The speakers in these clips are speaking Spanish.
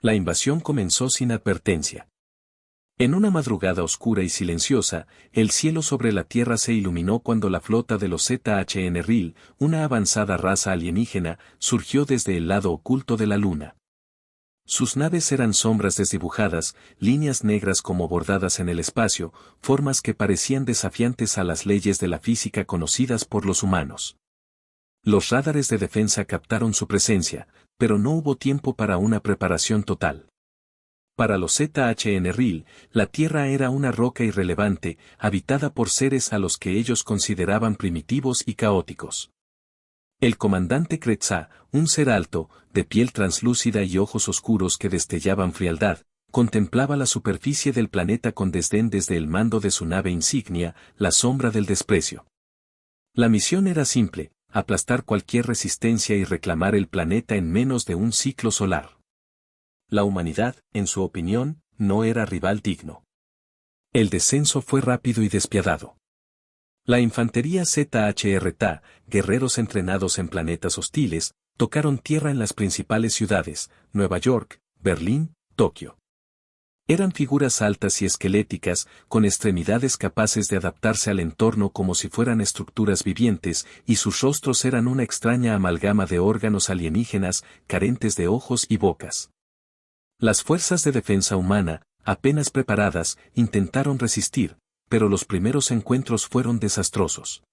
La invasión comenzó sin advertencia. En una madrugada oscura y silenciosa, el cielo sobre la Tierra se iluminó cuando la flota de los ZHN-Ril, una avanzada raza alienígena, surgió desde el lado oculto de la Luna. Sus naves eran sombras desdibujadas, líneas negras como bordadas en el espacio, formas que parecían desafiantes a las leyes de la física conocidas por los humanos. Los radares de defensa captaron su presencia, pero no hubo tiempo para una preparación total. Para los ZHN-Ril, la Tierra era una roca irrelevante, habitada por seres a los que ellos consideraban primitivos y caóticos. El comandante Kretza, un ser alto, de piel translúcida y ojos oscuros que destellaban frialdad, contemplaba la superficie del planeta con desdén desde el mando de su nave insignia, la sombra del desprecio. La misión era simple, aplastar cualquier resistencia y reclamar el planeta en menos de un ciclo solar. La humanidad, en su opinión, no era rival digno. El descenso fue rápido y despiadado. La infantería ZHR-Ta, guerreros entrenados en planetas hostiles, tocaron tierra en las principales ciudades, Nueva York, Berlín, Tokio. Eran figuras altas y esqueléticas, con extremidades capaces de adaptarse al entorno como si fueran estructuras vivientes, y sus rostros eran una extraña amalgama de órganos alienígenas, carentes de ojos y bocas. Las fuerzas de defensa humana, apenas preparadas, intentaron resistir, pero los primeros encuentros fueron desastrosos.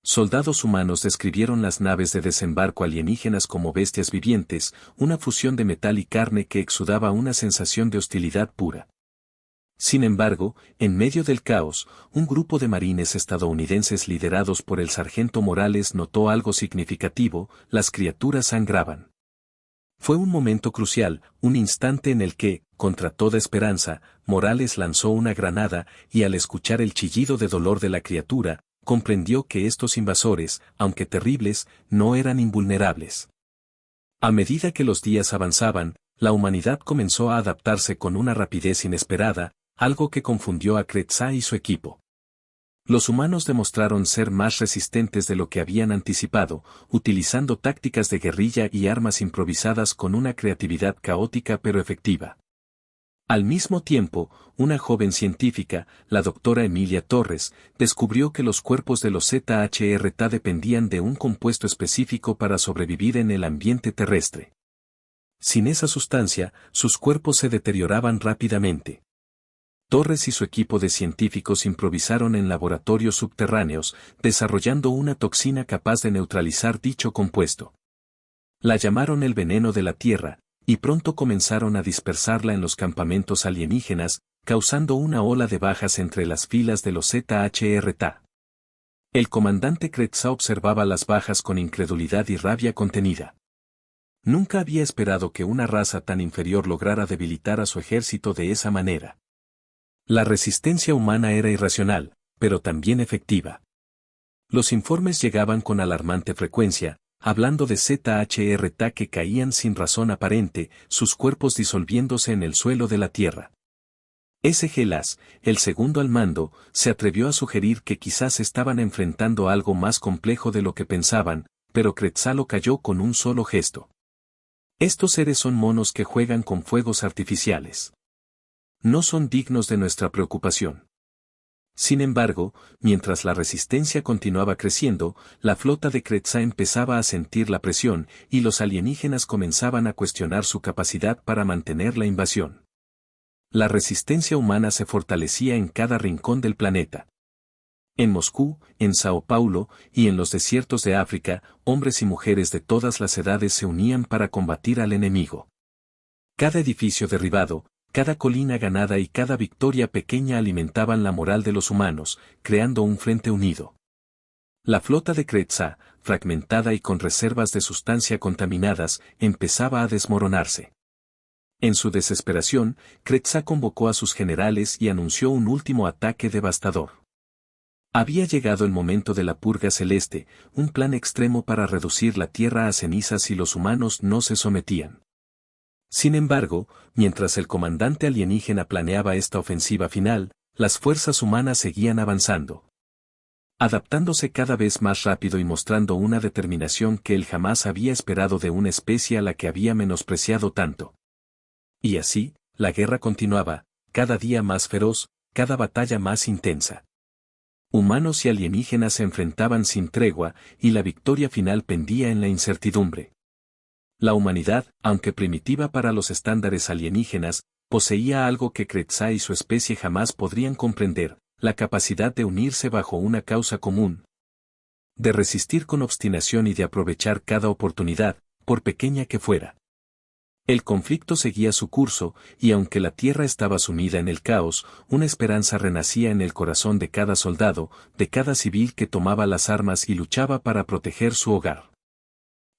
Soldados humanos describieron las naves de desembarco alienígenas como bestias vivientes, una fusión de metal y carne que exudaba una sensación de hostilidad pura. Sin embargo, en medio del caos, un grupo de marines estadounidenses liderados por el sargento Morales notó algo significativo: las criaturas sangraban. Fue un momento crucial, un instante en el que, contra toda esperanza, Morales lanzó una granada, y al escuchar el chillido de dolor de la criatura, comprendió que estos invasores, aunque terribles, no eran invulnerables. A medida que los días avanzaban, la humanidad comenzó a adaptarse con una rapidez inesperada, algo que confundió a Kretza y su equipo. Los humanos demostraron ser más resistentes de lo que habían anticipado, utilizando tácticas de guerrilla y armas improvisadas con una creatividad caótica pero efectiva. Al mismo tiempo, una joven científica, la doctora Emilia Torres, descubrió que los cuerpos de los ZHR-Ta dependían de un compuesto específico para sobrevivir en el ambiente terrestre. Sin esa sustancia, sus cuerpos se deterioraban rápidamente. Torres y su equipo de científicos improvisaron en laboratorios subterráneos, desarrollando una toxina capaz de neutralizar dicho compuesto. La llamaron el veneno de la Tierra, y pronto comenzaron a dispersarla en los campamentos alienígenas, causando una ola de bajas entre las filas de los ZHR-Ta. El comandante Kretza observaba las bajas con incredulidad y rabia contenida. Nunca había esperado que una raza tan inferior lograra debilitar a su ejército de esa manera. La resistencia humana era irracional, pero también efectiva. Los informes llegaban con alarmante frecuencia, hablando de ZHR-Ta que caían sin razón aparente, sus cuerpos disolviéndose en el suelo de la Tierra. S.G. Las, el segundo al mando, se atrevió a sugerir que quizás estaban enfrentando algo más complejo de lo que pensaban, pero Kretza lo calló con un solo gesto. Estos seres son monos que juegan con fuegos artificiales. No son dignos de nuestra preocupación. Sin embargo, mientras la resistencia continuaba creciendo, la flota de Kretza empezaba a sentir la presión, y los alienígenas comenzaban a cuestionar su capacidad para mantener la invasión. La resistencia humana se fortalecía en cada rincón del planeta. En Moscú, en Sao Paulo, y en los desiertos de África, hombres y mujeres de todas las edades se unían para combatir al enemigo. Cada edificio derribado, cada colina ganada y cada victoria pequeña alimentaban la moral de los humanos, creando un frente unido. La flota de Kretza, fragmentada y con reservas de sustancia contaminadas, empezaba a desmoronarse. En su desesperación, Kretza convocó a sus generales y anunció un último ataque devastador. Había llegado el momento de la purga celeste, un plan extremo para reducir la Tierra a cenizas si los humanos no se sometían. Sin embargo, mientras el comandante alienígena planeaba esta ofensiva final, las fuerzas humanas seguían avanzando. Adaptándose cada vez más rápido y mostrando una determinación que él jamás había esperado de una especie a la que había menospreciado tanto. Y así, la guerra continuaba, cada día más feroz, cada batalla más intensa. Humanos y alienígenas se enfrentaban sin tregua, y la victoria final pendía en la incertidumbre. La humanidad, aunque primitiva para los estándares alienígenas, poseía algo que Kretzah y su especie jamás podrían comprender, la capacidad de unirse bajo una causa común, de resistir con obstinación y de aprovechar cada oportunidad, por pequeña que fuera. El conflicto seguía su curso, y aunque la tierra estaba sumida en el caos, una esperanza renacía en el corazón de cada soldado, de cada civil que tomaba las armas y luchaba para proteger su hogar.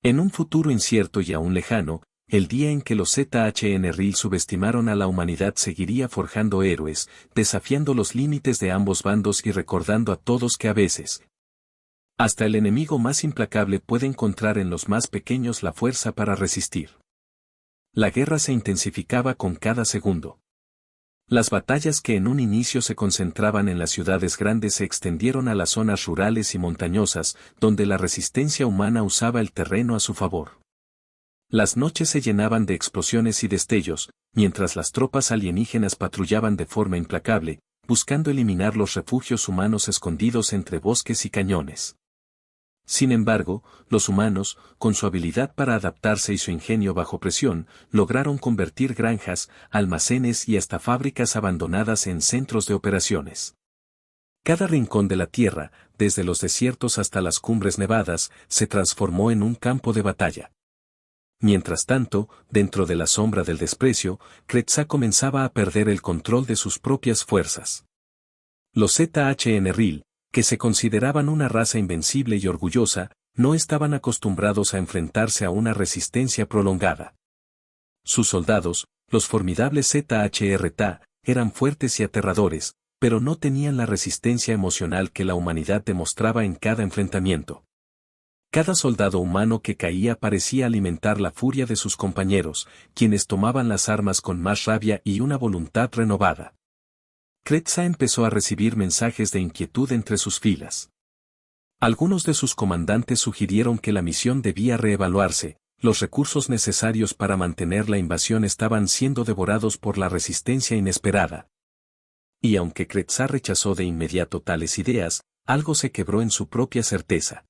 En un futuro incierto y aún lejano, el día en que los ZHNRIL subestimaron a la humanidad seguiría forjando héroes, desafiando los límites de ambos bandos y recordando a todos que a veces, hasta el enemigo más implacable puede encontrar en los más pequeños la fuerza para resistir. La guerra se intensificaba con cada segundo. Las batallas que en un inicio se concentraban en las ciudades grandes se extendieron a las zonas rurales y montañosas, donde la resistencia humana usaba el terreno a su favor. Las noches se llenaban de explosiones y destellos, mientras las tropas alienígenas patrullaban de forma implacable, buscando eliminar los refugios humanos escondidos entre bosques y cañones. Sin embargo, los humanos, con su habilidad para adaptarse y su ingenio bajo presión, lograron convertir granjas, almacenes y hasta fábricas abandonadas en centros de operaciones. Cada rincón de la Tierra, desde los desiertos hasta las cumbres nevadas, se transformó en un campo de batalla. Mientras tanto, dentro de la sombra del desprecio, Kretzah comenzaba a perder el control de sus propias fuerzas. Los ZHNRIL, que se consideraban una raza invencible y orgullosa, no estaban acostumbrados a enfrentarse a una resistencia prolongada. Sus soldados, los formidables ZHRTA, eran fuertes y aterradores, pero no tenían la resistencia emocional que la humanidad demostraba en cada enfrentamiento. Cada soldado humano que caía parecía alimentar la furia de sus compañeros, quienes tomaban las armas con más rabia y una voluntad renovada. Kretzah empezó a recibir mensajes de inquietud entre sus filas. Algunos de sus comandantes sugirieron que la misión debía reevaluarse, los recursos necesarios para mantener la invasión estaban siendo devorados por la resistencia inesperada. Y aunque Kretzah rechazó de inmediato tales ideas, algo se quebró en su propia certeza.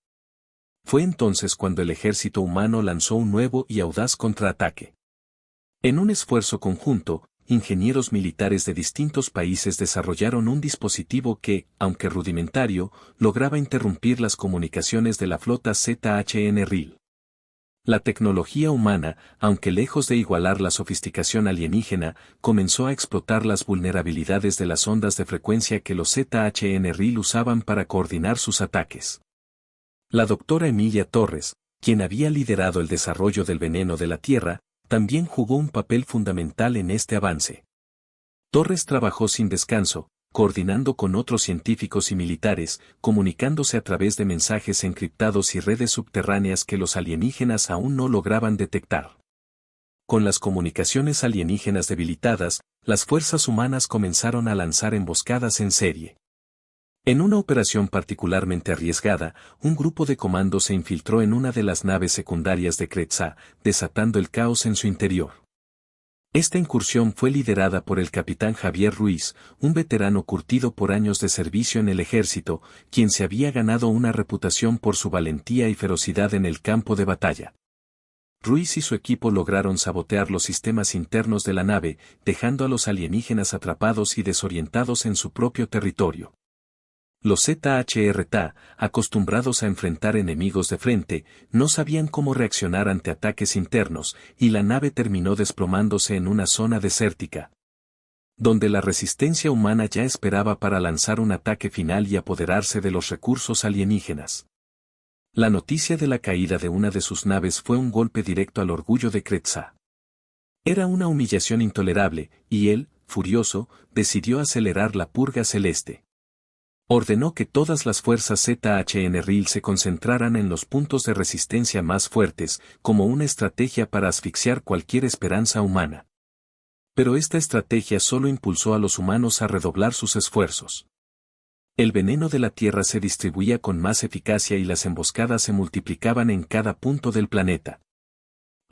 Fue entonces cuando el ejército humano lanzó un nuevo y audaz contraataque. En un esfuerzo conjunto, ingenieros militares de distintos países desarrollaron un dispositivo que, aunque rudimentario, lograba interrumpir las comunicaciones de la flota ZHNRIL. La tecnología humana, aunque lejos de igualar la sofisticación alienígena, comenzó a explotar las vulnerabilidades de las ondas de frecuencia que los ZHNRIL usaban para coordinar sus ataques. La doctora Emilia Torres, quien había liderado el desarrollo del veneno de la Tierra, también jugó un papel fundamental en este avance. Torres trabajó sin descanso, coordinando con otros científicos y militares, comunicándose a través de mensajes encriptados y redes subterráneas que los alienígenas aún no lograban detectar. Con las comunicaciones alienígenas debilitadas, las fuerzas humanas comenzaron a lanzar emboscadas en serie. En una operación particularmente arriesgada, un grupo de comandos se infiltró en una de las naves secundarias de Kretzah, desatando el caos en su interior. Esta incursión fue liderada por el capitán Javier Ruiz, un veterano curtido por años de servicio en el ejército, quien se había ganado una reputación por su valentía y ferocidad en el campo de batalla. Ruiz y su equipo lograron sabotear los sistemas internos de la nave, dejando a los alienígenas atrapados y desorientados en su propio territorio. Los ZHRTA, acostumbrados a enfrentar enemigos de frente, no sabían cómo reaccionar ante ataques internos, y la nave terminó desplomándose en una zona desértica, donde la resistencia humana ya esperaba para lanzar un ataque final y apoderarse de los recursos alienígenas. La noticia de la caída de una de sus naves fue un golpe directo al orgullo de Kretzah. Era una humillación intolerable, y él, furioso, decidió acelerar la purga celeste. Ordenó que todas las fuerzas ZHNRIL se concentraran en los puntos de resistencia más fuertes, como una estrategia para asfixiar cualquier esperanza humana. Pero esta estrategia solo impulsó a los humanos a redoblar sus esfuerzos. El veneno de la Tierra se distribuía con más eficacia y las emboscadas se multiplicaban en cada punto del planeta.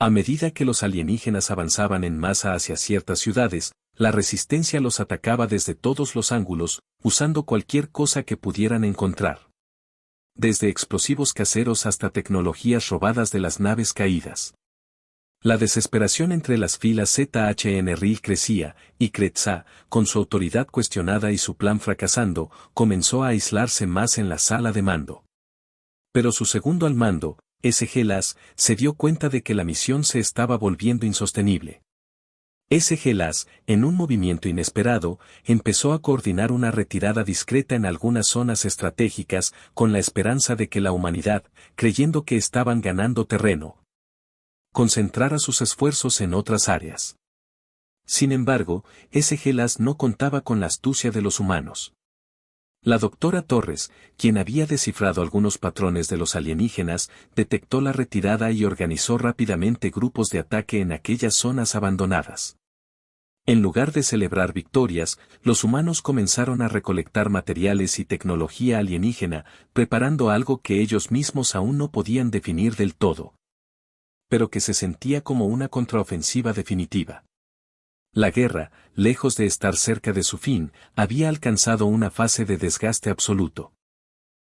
A medida que los alienígenas avanzaban en masa hacia ciertas ciudades, la resistencia los atacaba desde todos los ángulos, usando cualquier cosa que pudieran encontrar. Desde explosivos caseros hasta tecnologías robadas de las naves caídas. La desesperación entre las filas ZHNRI crecía, y Kretza, con su autoridad cuestionada y su plan fracasando, comenzó a aislarse más en la sala de mando. Pero su segundo al mando, S.G. Lass, se dio cuenta de que la misión se estaba volviendo insostenible. S.G. Lass, en un movimiento inesperado, empezó a coordinar una retirada discreta en algunas zonas estratégicas, con la esperanza de que la humanidad, creyendo que estaban ganando terreno, concentrara sus esfuerzos en otras áreas. Sin embargo, S.G. Lass no contaba con la astucia de los humanos. La doctora Torres, quien había descifrado algunos patrones de los alienígenas, detectó la retirada y organizó rápidamente grupos de ataque en aquellas zonas abandonadas. En lugar de celebrar victorias, los humanos comenzaron a recolectar materiales y tecnología alienígena, preparando algo que ellos mismos aún no podían definir del todo, pero que se sentía como una contraofensiva definitiva. La guerra, lejos de estar cerca de su fin, había alcanzado una fase de desgaste absoluto.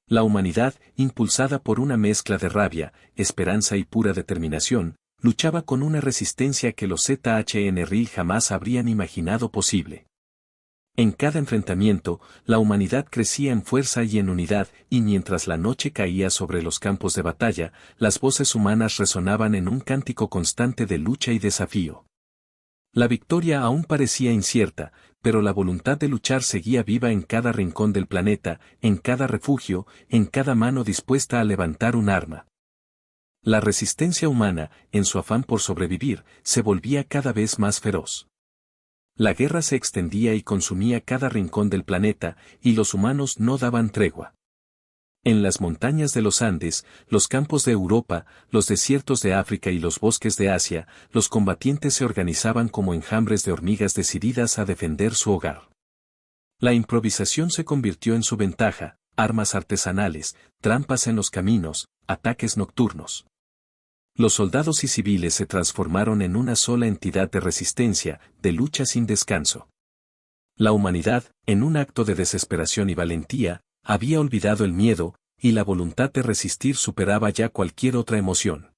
La humanidad, impulsada por una mezcla de rabia, esperanza y pura determinación, luchaba con una resistencia que los ZHNRI jamás habrían imaginado posible. En cada enfrentamiento, la humanidad crecía en fuerza y en unidad, y mientras la noche caía sobre los campos de batalla, las voces humanas resonaban en un cántico constante de lucha y desafío. La victoria aún parecía incierta, pero la voluntad de luchar seguía viva en cada rincón del planeta, en cada refugio, en cada mano dispuesta a levantar un arma. La resistencia humana, en su afán por sobrevivir, se volvía cada vez más feroz. La guerra se extendía y consumía cada rincón del planeta, y los humanos no daban tregua. En las montañas de los Andes, los campos de Europa, los desiertos de África y los bosques de Asia, los combatientes se organizaban como enjambres de hormigas decididas a defender su hogar. La improvisación se convirtió en su ventaja, armas artesanales, trampas en los caminos, ataques nocturnos. Los soldados y civiles se transformaron en una sola entidad de resistencia, de lucha sin descanso. La humanidad, en un acto de desesperación y valentía, había olvidado el miedo, y la voluntad de resistir superaba ya cualquier otra emoción.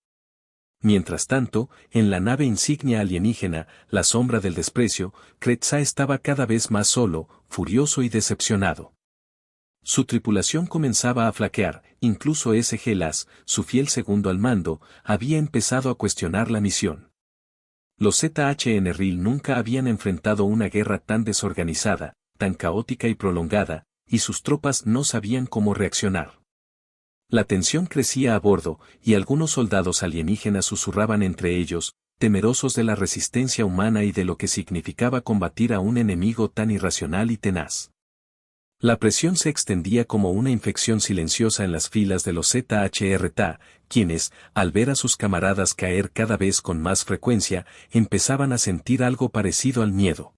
Mientras tanto, en la nave insignia alienígena, la sombra del desprecio, Kretza estaba cada vez más solo, furioso y decepcionado. Su tripulación comenzaba a flaquear, incluso S.G. Lass, su fiel segundo al mando, había empezado a cuestionar la misión. Los ZHNRI nunca habían enfrentado una guerra tan desorganizada, tan caótica y prolongada, y sus tropas no sabían cómo reaccionar. La tensión crecía a bordo, y algunos soldados alienígenas susurraban entre ellos, temerosos de la resistencia humana y de lo que significaba combatir a un enemigo tan irracional y tenaz. La presión se extendía como una infección silenciosa en las filas de los ZHRTA, quienes, al ver a sus camaradas caer cada vez con más frecuencia, empezaban a sentir algo parecido al miedo.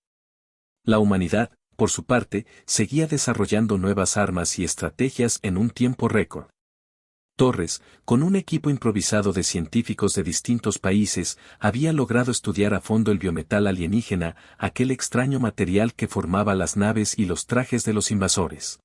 La humanidad, por su parte, seguía desarrollando nuevas armas y estrategias en un tiempo récord. Torres, con un equipo improvisado de científicos de distintos países, había logrado estudiar a fondo el biometal alienígena, aquel extraño material que formaba las naves y los trajes de los invasores.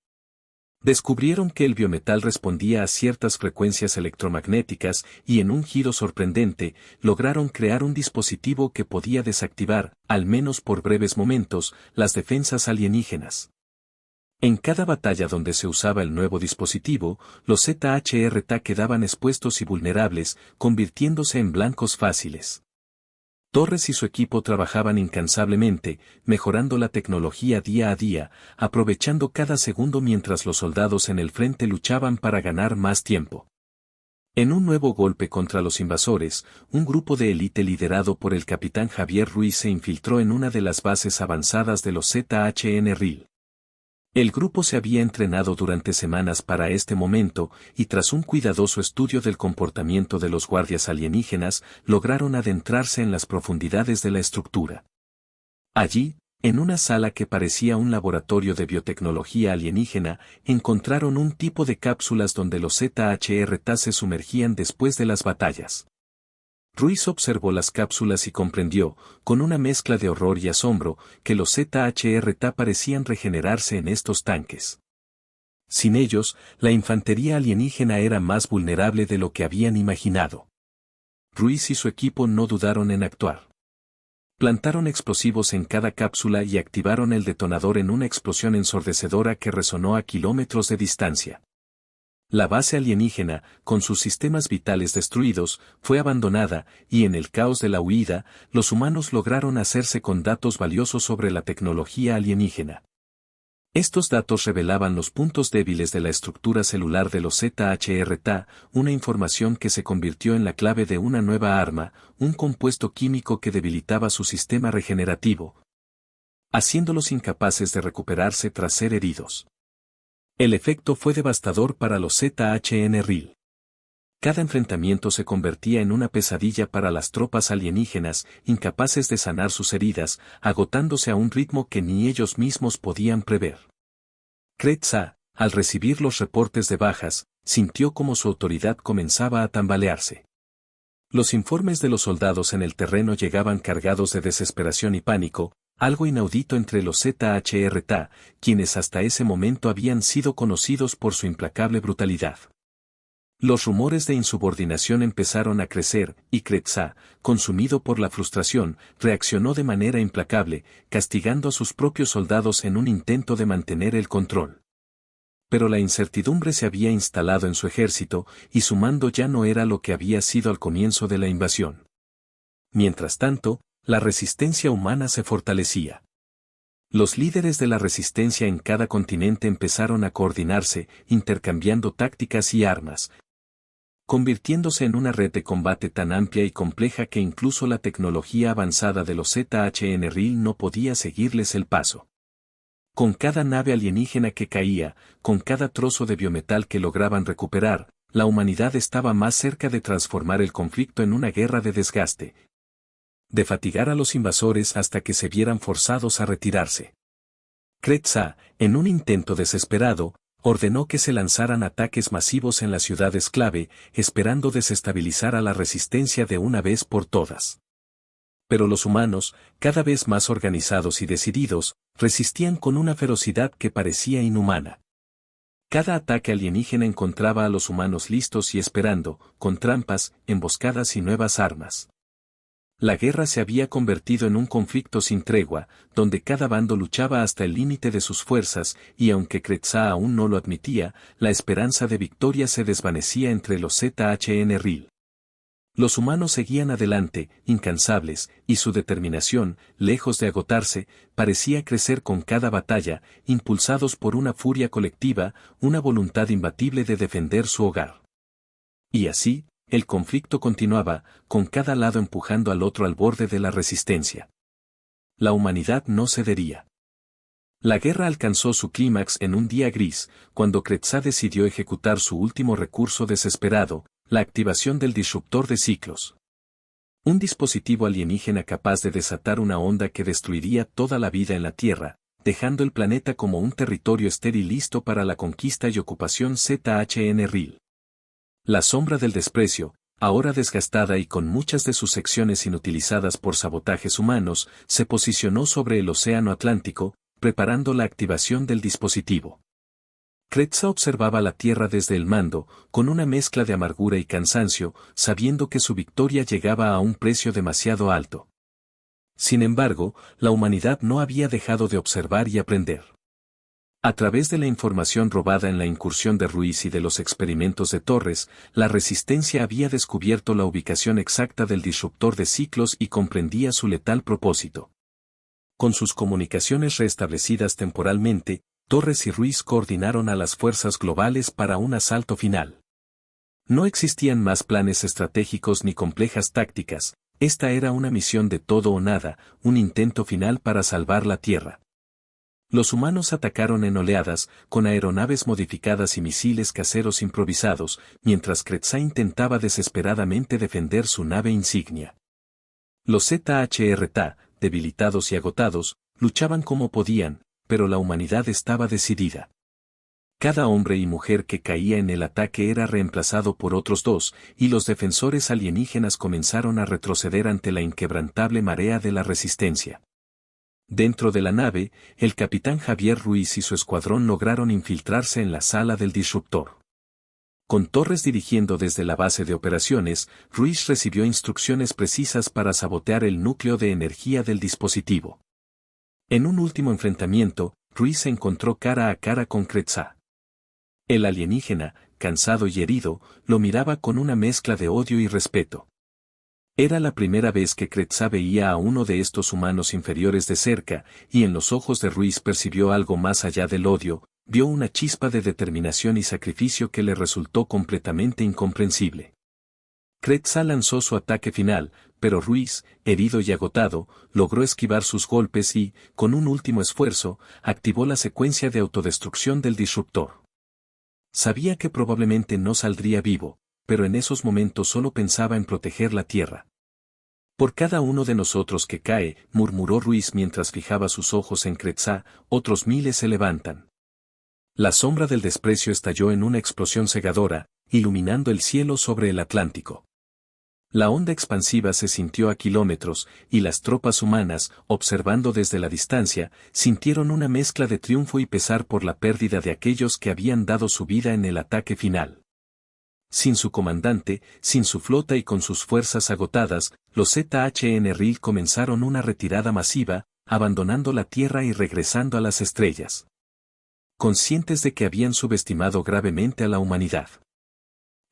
Descubrieron que el biometal respondía a ciertas frecuencias electromagnéticas y en un giro sorprendente, lograron crear un dispositivo que podía desactivar, al menos por breves momentos, las defensas alienígenas. En cada batalla donde se usaba el nuevo dispositivo, los ZHRTA quedaban expuestos y vulnerables, convirtiéndose en blancos fáciles. Torres y su equipo trabajaban incansablemente, mejorando la tecnología día a día, aprovechando cada segundo mientras los soldados en el frente luchaban para ganar más tiempo. En un nuevo golpe contra los invasores, un grupo de élite liderado por el capitán Javier Ruiz se infiltró en una de las bases avanzadas de los ZHNRI. El grupo se había entrenado durante semanas para este momento, y tras un cuidadoso estudio del comportamiento de los guardias alienígenas, lograron adentrarse en las profundidades de la estructura. Allí, en una sala que parecía un laboratorio de biotecnología alienígena, encontraron un tipo de cápsulas donde los ZHRTA se sumergían después de las batallas. Ruiz observó las cápsulas y comprendió, con una mezcla de horror y asombro, que los ZHRT parecían regenerarse en estos tanques. Sin ellos, la infantería alienígena era más vulnerable de lo que habían imaginado. Ruiz y su equipo no dudaron en actuar. Plantaron explosivos en cada cápsula y activaron el detonador en una explosión ensordecedora que resonó a kilómetros de distancia. La base alienígena, con sus sistemas vitales destruidos, fue abandonada, y en el caos de la huida, los humanos lograron hacerse con datos valiosos sobre la tecnología alienígena. Estos datos revelaban los puntos débiles de la estructura celular de los ZHRT, una información que se convirtió en la clave de una nueva arma, un compuesto químico que debilitaba su sistema regenerativo, haciéndolos incapaces de recuperarse tras ser heridos. El efecto fue devastador para los ZHNRIL. Cada enfrentamiento se convertía en una pesadilla para las tropas alienígenas, incapaces de sanar sus heridas, agotándose a un ritmo que ni ellos mismos podían prever. Kretsa, al recibir los reportes de bajas, sintió como su autoridad comenzaba a tambalearse. Los informes de los soldados en el terreno llegaban cargados de desesperación y pánico, algo inaudito entre los ZHRT, quienes hasta ese momento habían sido conocidos por su implacable brutalidad. Los rumores de insubordinación empezaron a crecer, y Kretsa, consumido por la frustración, reaccionó de manera implacable, castigando a sus propios soldados en un intento de mantener el control. Pero la incertidumbre se había instalado en su ejército, y su mando ya no era lo que había sido al comienzo de la invasión. Mientras tanto, la resistencia humana se fortalecía. Los líderes de la resistencia en cada continente empezaron a coordinarse, intercambiando tácticas y armas, convirtiéndose en una red de combate tan amplia y compleja que incluso la tecnología avanzada de los ZHNRIL no podía seguirles el paso. Con cada nave alienígena que caía, con cada trozo de biometal que lograban recuperar, la humanidad estaba más cerca de transformar el conflicto en una guerra de desgaste, de fatigar a los invasores hasta que se vieran forzados a retirarse. Kretsa, en un intento desesperado, ordenó que se lanzaran ataques masivos en las ciudades clave, esperando desestabilizar a la resistencia de una vez por todas. Pero los humanos, cada vez más organizados y decididos, resistían con una ferocidad que parecía inhumana. Cada ataque alienígena encontraba a los humanos listos y esperando, con trampas, emboscadas y nuevas armas. La guerra se había convertido en un conflicto sin tregua, donde cada bando luchaba hasta el límite de sus fuerzas, y aunque Kretsa aún no lo admitía, la esperanza de victoria se desvanecía entre los ZHNRIL. Los humanos seguían adelante, incansables, y su determinación, lejos de agotarse, parecía crecer con cada batalla, impulsados por una furia colectiva, una voluntad imbatible de defender su hogar. Y así, el conflicto continuaba, con cada lado empujando al otro al borde de la resistencia. La humanidad no cedería. La guerra alcanzó su clímax en un día gris, cuando Kretsa decidió ejecutar su último recurso desesperado, la activación del disruptor de ciclos. Un dispositivo alienígena capaz de desatar una onda que destruiría toda la vida en la Tierra, dejando el planeta como un territorio estéril listo para la conquista y ocupación ZHNRIL. La sombra del desprecio, ahora desgastada y con muchas de sus secciones inutilizadas por sabotajes humanos, se posicionó sobre el océano Atlántico, preparando la activación del dispositivo. Kretsa observaba la Tierra desde el mando, con una mezcla de amargura y cansancio, sabiendo que su victoria llegaba a un precio demasiado alto. Sin embargo, la humanidad no había dejado de observar y aprender. A través de la información robada en la incursión de Ruiz y de los experimentos de Torres, la resistencia había descubierto la ubicación exacta del disruptor de ciclos y comprendía su letal propósito. Con sus comunicaciones restablecidas temporalmente, Torres y Ruiz coordinaron a las fuerzas globales para un asalto final. No existían más planes estratégicos ni complejas tácticas, esta era una misión de todo o nada, un intento final para salvar la Tierra. Los humanos atacaron en oleadas, con aeronaves modificadas y misiles caseros improvisados, mientras Kretsa intentaba desesperadamente defender su nave insignia. Los ZHRT, debilitados y agotados, luchaban como podían, pero la humanidad estaba decidida. Cada hombre y mujer que caía en el ataque era reemplazado por otros dos, y los defensores alienígenas comenzaron a retroceder ante la inquebrantable marea de la resistencia. Dentro de la nave, el capitán Javier Ruiz y su escuadrón lograron infiltrarse en la sala del disruptor. Con Torres dirigiendo desde la base de operaciones, Ruiz recibió instrucciones precisas para sabotear el núcleo de energía del dispositivo. En un último enfrentamiento, Ruiz se encontró cara a cara con Kretza. El alienígena, cansado y herido, lo miraba con una mezcla de odio y respeto. Era la primera vez que Kretza veía a uno de estos humanos inferiores de cerca, y en los ojos de Ruiz percibió algo más allá del odio, vio una chispa de determinación y sacrificio que le resultó completamente incomprensible. Kretza lanzó su ataque final, pero Ruiz, herido y agotado, logró esquivar sus golpes y, con un último esfuerzo, activó la secuencia de autodestrucción del disruptor. Sabía que probablemente no saldría vivo, pero en esos momentos solo pensaba en proteger la tierra. Por cada uno de nosotros que cae, murmuró Ruiz mientras fijaba sus ojos en Kretza, otros miles se levantan. La sombra del desprecio estalló en una explosión cegadora, iluminando el cielo sobre el Atlántico. La onda expansiva se sintió a kilómetros, y las tropas humanas, observando desde la distancia, sintieron una mezcla de triunfo y pesar por la pérdida de aquellos que habían dado su vida en el ataque final. Sin su comandante, sin su flota y con sus fuerzas agotadas, los ZHN Ril comenzaron una retirada masiva, abandonando la Tierra y regresando a las estrellas. Conscientes de que habían subestimado gravemente a la humanidad.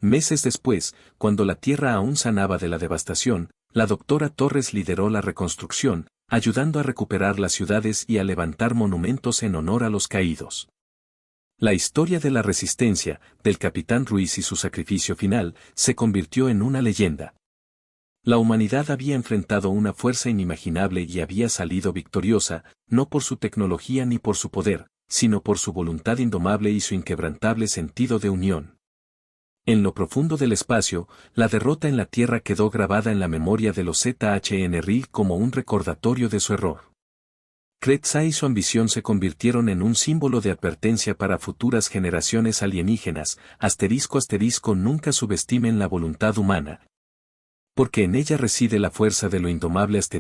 Meses después, cuando la Tierra aún sanaba de la devastación, la doctora Torres lideró la reconstrucción, ayudando a recuperar las ciudades y a levantar monumentos en honor a los caídos. La historia de la resistencia, del capitán Ruiz y su sacrificio final, se convirtió en una leyenda. La humanidad había enfrentado una fuerza inimaginable y había salido victoriosa, no por su tecnología ni por su poder, sino por su voluntad indomable y su inquebrantable sentido de unión. En lo profundo del espacio, la derrota en la Tierra quedó grabada en la memoria de los ZHN Ril como un recordatorio de su error. Kretza y su ambición se convirtieron en un símbolo de advertencia para futuras generaciones alienígenas, *** nunca subestimen la voluntad humana. Porque en ella reside la fuerza de lo indomable ***.